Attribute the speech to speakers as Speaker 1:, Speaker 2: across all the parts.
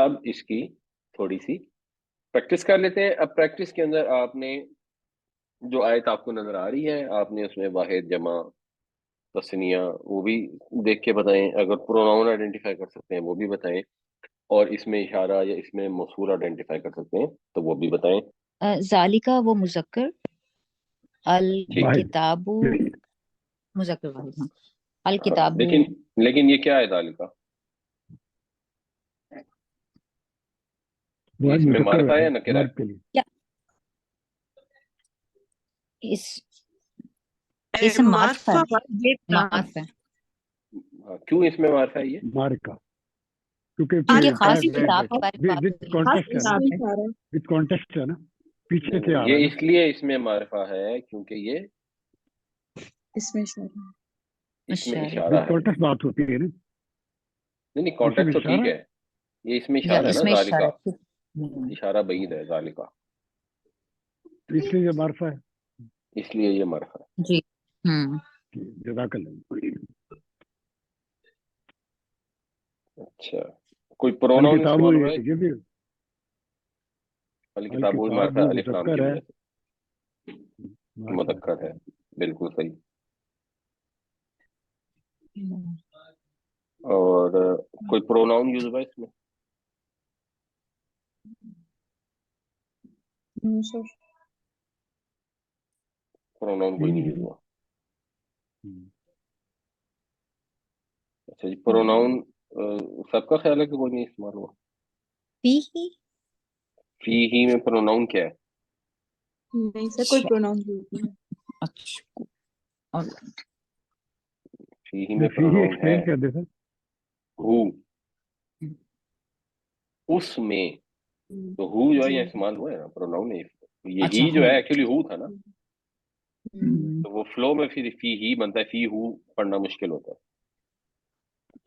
Speaker 1: اب اس کی تھوڑی سی پریکٹس کر لیتے ہیں. اب پریکٹس کے اندر آپ نے جو آیت آپ کو نظر آ رہی ہے، آپ نے اس میں واحد، جمع، تثنیہ وہ بھی دیکھ کے بتائیں. اگر پروناؤن آئیڈینٹیفائی کر سکتے ہیں وہ بھی بتائیں، اور اس میں اشارہ یا اس میں موصول آئیڈینٹیفائی کر سکتے ہیں تو وہ بھی بتائیں.
Speaker 2: ذالکا وہ مذکر،
Speaker 1: ٹھیک.
Speaker 2: الکتاب مذکر واحد، ہاں
Speaker 1: ہاں،
Speaker 2: الکتاب.
Speaker 1: لیکن یہ کیا ہے ذالکا؟ اس میں معرفہ ہے یا نکرہ ہے؟
Speaker 2: کیا اس معرفہ ہے.
Speaker 1: ہاں، کیوں اس میں معرفہ ہے یہ؟
Speaker 3: مارکا
Speaker 2: کیونکہ خاص کتاب کے بارے میں
Speaker 3: کانٹیکسٹ ہے نا، پیچھے سے آ رہا
Speaker 1: یہ
Speaker 3: ہے.
Speaker 1: اس لیے اس میں معرفہ ہے کیونکہ یہ
Speaker 4: اس میں
Speaker 1: اشارہ ہے.
Speaker 3: کانٹیکسٹ بات ہوتی ہے نا.
Speaker 1: نہیں کانٹیکٹ تو ٹھیک ہے، یہ اس میں اشارہ ہے
Speaker 2: اس
Speaker 1: نا،
Speaker 2: میں
Speaker 1: ذالکا
Speaker 2: اشارہ.
Speaker 1: اشارہ بعید ہے ذالکا،
Speaker 3: اس لیے یہ معرفہ ہے.
Speaker 1: اس لیے یہ معرفہ ہے.
Speaker 2: جی.
Speaker 3: جزاک اللہ.
Speaker 1: اچھا، کوئی پروناؤن
Speaker 3: الکتاب
Speaker 1: استعمال ہوا ہے؟
Speaker 3: یہ بھی
Speaker 1: الکتاب معرفہ الف لام کی
Speaker 3: مذکر ہے،
Speaker 1: وجہ سے مذکر ہے. بالکل صحیح. اور کوئی پروناؤن یوز ہوا ہے اس میں؟ پروناؤن کوئی نہیں یوز ہوا. اچھا جی، پروناؤن سب کا خیال ہے کہ کوئی نہیں استعمال ہوا؟ فی ہی میں پروناؤن کیا ہے؟
Speaker 4: نہیں سر، کوئی پروناؤن نہیں.
Speaker 1: فی ہی میں پروناؤن ہے ہو، اس میں. تو ہو جو ہے یہ استعمال ہوا ہے نا، پروناؤن ہے. یہی جو ہے ایکچولی ہو تھا نا، تو وہ فلو میں پھر فی ہی بنتا ہے، فی ہو پڑھنا مشکل ہوتا ہے.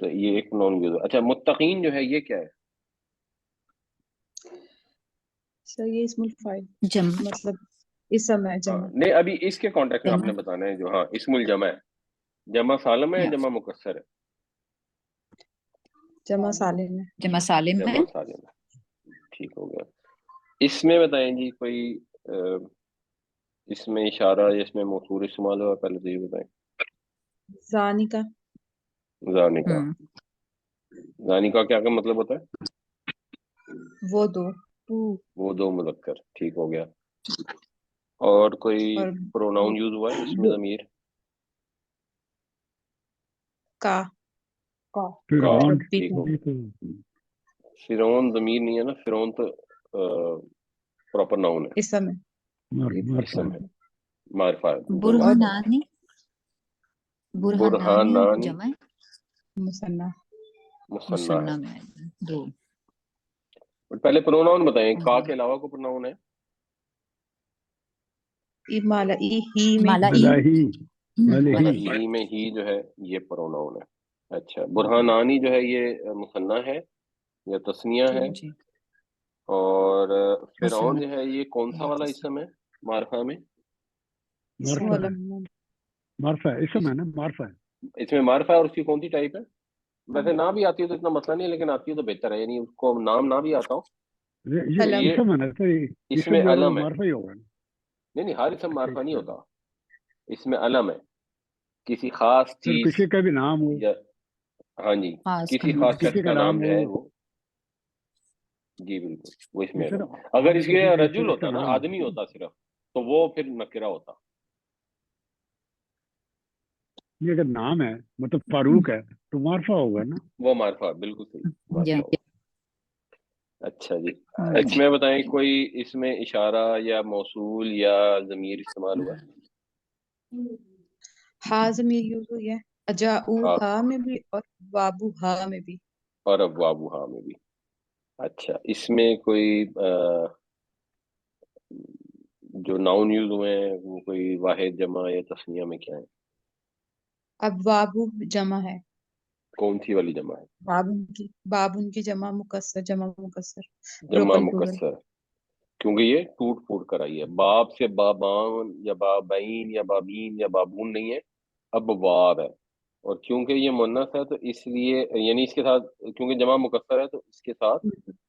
Speaker 1: تو یہ ایک نون یوز. اچھا، متقین جو ہے یہ کیا ہے؟
Speaker 4: سر یہ اسم الفاعل، مطلب اسم ہے جمع.
Speaker 1: نہیں، ابھی اس کے کانٹیکٹ میں آپ نے بتانا ہے جو ہاں اسم الجمع ہے. جمع سالم ہے یا جمع مکسر ہے؟
Speaker 4: جمع سالم ہے.
Speaker 2: جمع سالم ہے.
Speaker 1: جمع سالم ہے، ٹھیک ہو گیا. اس میں بتائیں جی کوئی اس میں اشارہ یا اس میں موصول استعمال ہوا؟ پہلے تو یہ بتائیں.
Speaker 4: زانکا.
Speaker 1: زانکا. زانکا کیا کا مطلب ہوتا ہے؟ وہ دو مذکر. ٹھیک ہو گیا. اور کوئی پروناؤن یوز ہوا ہے اس میں؟ ضمیر
Speaker 4: کا.
Speaker 1: فرعون ضمیر نہیں ہے نا، فرعون تو پراپر ناؤن ہے،
Speaker 4: اسم ہے.
Speaker 1: اسم ہے، معرفہ ہے.
Speaker 2: برہانانی
Speaker 1: برہانانی
Speaker 2: جمع
Speaker 4: مثنیٰ
Speaker 1: ہے.
Speaker 2: دو.
Speaker 1: پہلے پروناؤن بتائیں، کا کے علاوہ کو پروناؤن ہے؟ ہی میں ہی جو ہے یہ پروناؤن ہے. اچھا، برہانانی جو ہے یہ مثنیٰ ہے یا تثنیہ ہے؟ اور فرعون جو ہے یہ کون سا والا اسم ہے معرفہ میں؟
Speaker 3: معرفہ ہے، اسم ہے نا، معرفہ ہے.
Speaker 1: اس میں معرفہ ہے. اور اس کی کون سی ٹائپ ہے؟ ویسے نہ بھی آتی ہے تو اتنا مسئلہ نہیں ہے، لیکن آتی ہے تو بہتر ہے. یعنی اس کو نام نہ بھی آتا ہو،
Speaker 3: یہ اسم ہے نا،
Speaker 1: اس میں علم ہے.
Speaker 3: معرفہ ہی ہوگا.
Speaker 1: نہیں ہر اسم معرفہ نہیں ہوتا، اس میں علم ہے کسی خاص چیز
Speaker 3: کسی کا بھی نام ہو.
Speaker 1: ہاں جی، کسی خاص شخص کا نام جو ہے وہ. جی بالکل، وہ اس میں اگر اس کے رجل ہوتا نا، آدمی ہوتا صرف، تو وہ پھر نکرہ ہوتا.
Speaker 3: یہ اگر نام ہے مطلب فاروق ہے تو معرفہ ہوگا نا.
Speaker 1: وہ معرفہ، بالکل صحیح، معرفہ ہوگا. اچھا جی، اس میں بتائیں کوئی اس میں اشارہ یا موصول یا ضمیر استعمال ہوا ہے؟
Speaker 4: ہاں ضمیر یوز ہوئی ہے، اجاؤہا میں بھی اور وابوہا میں بھی.
Speaker 1: اور ابوابوہا میں بھی. اچھا، اس میں کوئی جو ناؤن یوز ہوئے ہیں وہ کوئی واحد، جمع یا تثنیہ میں کیا ہے؟
Speaker 4: ابواب جمع ہے.
Speaker 1: کون سی والی جمع ہے؟
Speaker 4: بابن کی جمع مکسر.
Speaker 1: جمع مکسر، کیونکہ یہ ٹوٹ پھوٹ کر آئی ہے. باب سے بابان یا بابین یا بابین یا بابون نہیں ہے، اب باب ہے. اور کیونکہ یہ مؤنث ہے تو اس لیے، یعنی اس کے ساتھ کیونکہ جمع مکسر ہے تو اس کے ساتھ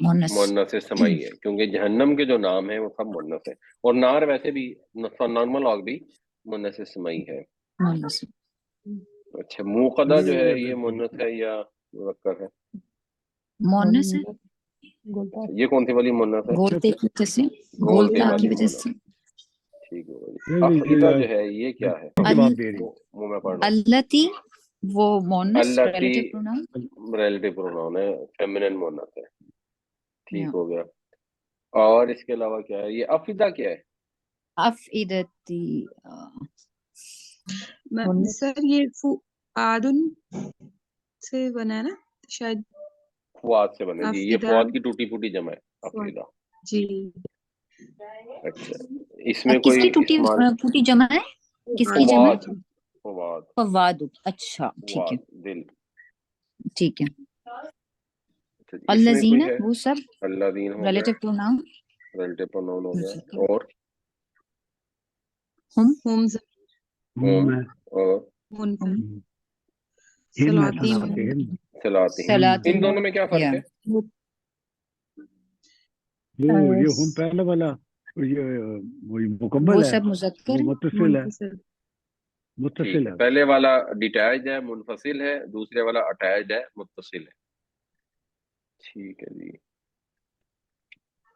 Speaker 2: مونس
Speaker 1: مونس سمائی ہے، کیونکہ جہنم کے جو نام ہیں وہ سب مونس ہیں، اور نار ویسے بھی نارمل آگ بھی مونس سمائی ہے۔
Speaker 2: مونس
Speaker 1: اچھا موقدہ جو ہے یہ مونس ہے یا مذکر ہے؟
Speaker 2: مونس ہے،
Speaker 1: یہ کون سی والی مونس ہے؟
Speaker 2: گولتے کی وجہ سے،
Speaker 1: گولتے
Speaker 2: گولتا
Speaker 1: والی
Speaker 2: کی وجہ
Speaker 1: مونس،
Speaker 2: سے۔
Speaker 1: ٹھیک ہے۔ افعیدہ جو ہے یہ کیا ہے؟
Speaker 3: جواب دے رہی
Speaker 1: وہ منہ میں پڑھ لو۔
Speaker 2: التی وہ مونس
Speaker 1: التی
Speaker 2: ریلیٹو پروناؤن،
Speaker 1: ریلیٹو پروناؤن ہے، فیمینن مونس ہے، ٹھیک ہو گیا۔ اور اس کے علاوہ کیا ہے؟ یہ افعیدہ کیا ہے؟
Speaker 2: افعیدتی
Speaker 4: سر یہ فؤادن سے بنا ہے نا شاید،
Speaker 1: فواد سے بنے جی، یہ
Speaker 4: افعیدہ،
Speaker 1: فواد کی ٹوٹی پھوٹی جمع ہے افعیدہ۔
Speaker 4: جی
Speaker 1: اچھا اس میں
Speaker 2: کس
Speaker 1: کوئی
Speaker 2: کی ٹوٹی
Speaker 1: استعمال
Speaker 2: پھوٹی جمع ہے؟ کس کی جمع
Speaker 1: فواد،
Speaker 2: ہے؟
Speaker 1: فواد،
Speaker 2: فواد، اچھا ٹھیک ہے
Speaker 1: فواد دل۔
Speaker 2: ٹھیک ہے۔
Speaker 1: اچھا، اس میں
Speaker 2: الذین
Speaker 1: کوئی ہے؟
Speaker 2: وہ سب
Speaker 1: اللہ دین ہو گیا،
Speaker 2: ریلیٹو پروناؤن،
Speaker 1: ریلیٹو پروناؤن ہو گیا، اور
Speaker 2: ہم
Speaker 4: ہم
Speaker 1: ہوم،
Speaker 3: میں
Speaker 1: اور
Speaker 4: منفرد،
Speaker 3: ہم ہے
Speaker 4: صلاتہم،
Speaker 3: صلاتہم،
Speaker 1: صلاتہم۔
Speaker 2: صلاۃ
Speaker 1: ان دونوں میں کیا فرق ہے؟
Speaker 3: یہ ہم پہلا والا، یہ وہی مکمل
Speaker 2: وہ
Speaker 3: ہے،
Speaker 2: سب مذکر
Speaker 3: وہ
Speaker 2: ہے،
Speaker 3: متصل ہے،
Speaker 4: منفصل،
Speaker 1: ٹھیک
Speaker 3: متصل
Speaker 1: ہے،
Speaker 3: ہے۔
Speaker 1: پہلے والا ڈیٹیچڈ ہے منفصل ہے، دوسرے والا اٹیچڈ ہے متصل ہے، ٹھیک ہے جی۔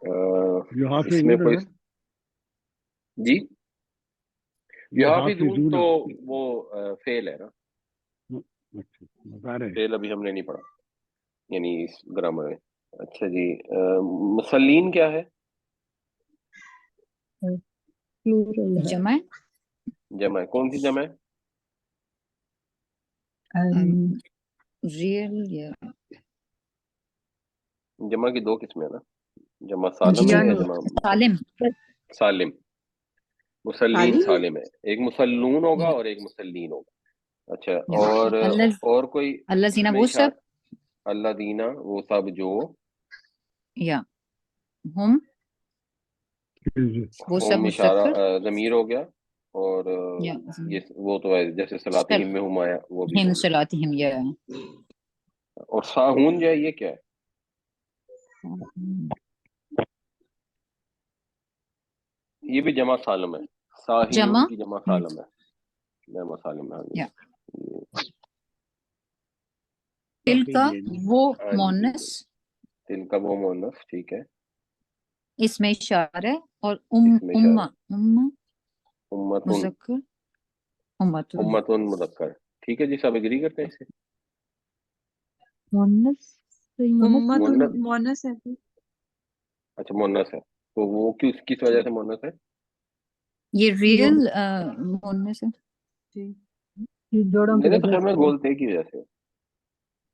Speaker 3: جو
Speaker 1: اس
Speaker 3: حافظ
Speaker 1: میں
Speaker 3: ہونا
Speaker 1: کوئی
Speaker 3: نا،
Speaker 1: جی
Speaker 3: جو
Speaker 1: یحافظون
Speaker 3: حافظون،
Speaker 1: تو وہ فعل ہے نا،
Speaker 3: اچھا بتا رہے ہیں۔
Speaker 1: فعل ابھی ہم نے نہیں پڑھا یعنی اس گرامر میں۔ اچھا جی مسلین کیا ہے؟
Speaker 2: جمع
Speaker 1: جمع ہے، کون سی جمع ہے؟
Speaker 2: ریئل یا
Speaker 1: جمع کی دو قسمیں ہیں نا، جمع سالم ہے یا جمع
Speaker 2: سالم؟
Speaker 1: سالم۔ مسلین
Speaker 4: سالم؟
Speaker 1: سالم ہے، ایک مسلون ہوگا اور ایک مسلین ہوگا۔ اچھا اور کوئی
Speaker 2: الذین
Speaker 1: اس میں
Speaker 2: وہ سب،
Speaker 1: اللہ دینا وہ سب جو،
Speaker 2: یا ہم وہ سب
Speaker 1: ہم اشارہ
Speaker 2: مذکر،
Speaker 1: ضمیر ہو گیا، اور
Speaker 2: یا
Speaker 1: یہ وہ تو ہے جیسے صلاتہم میں ہم آیا وہ بھی
Speaker 2: ہم
Speaker 1: ضمیر۔
Speaker 2: صلاتہم، یا
Speaker 1: اور ساہون جو ہے یہ کیا ہے؟ یہ بھی جمع سالم ہے،
Speaker 2: جمع
Speaker 1: ساہیون کی جمع سالم ہے، جمع سالم ہے، ہاں
Speaker 2: یا
Speaker 1: جی۔
Speaker 2: تل کا وہ
Speaker 1: ہاں جی،
Speaker 2: مونس،
Speaker 1: تل کا وہ مونس، ٹھیک ہے،
Speaker 2: اس میں اشارہ ہے، اور
Speaker 1: اس میں اشارہ،
Speaker 2: امہ
Speaker 1: امتن،
Speaker 2: مذکر، امتن
Speaker 1: امتن مذکر، ٹھیک ہے جی، سب اگری کرتے ہیں اس سے؟
Speaker 2: مونس
Speaker 4: امت
Speaker 1: مونس،
Speaker 4: مونس ہے،
Speaker 1: اچھا مونس ہے، تو وہ کس وجہ سے مونس ہے؟
Speaker 2: یہ ریئل مونس ہے،
Speaker 1: میرے تو خیال میں گولتے کی وجہ سے،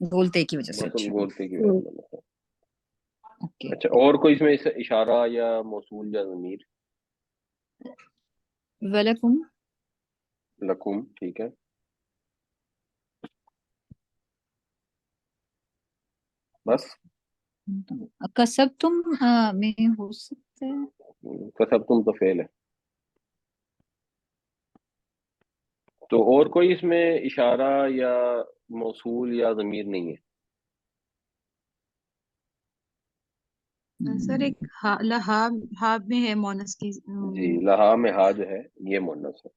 Speaker 2: بولتے کی وجہ سے،
Speaker 1: متن
Speaker 2: اچھا
Speaker 1: گولتے کی وجہ سے مونس ہے۔
Speaker 2: اوکے۔
Speaker 1: اچھا اور کوئی اس میں اشارہ یا موصول یا ضمیر؟
Speaker 2: وَلَکُمْ
Speaker 1: لکم، ٹھیک ہے، بس
Speaker 2: کسبتم میں ہو سکتا ہے،
Speaker 1: کسب تم تو فعل ہے، تو اور کوئی اس میں اشارہ یا موصول یا ضمیر نہیں ہے؟
Speaker 4: سر ایک ہا میں ہے مونس کی،
Speaker 1: جی لہا میں ہا جو ہے یہ مونس ہے،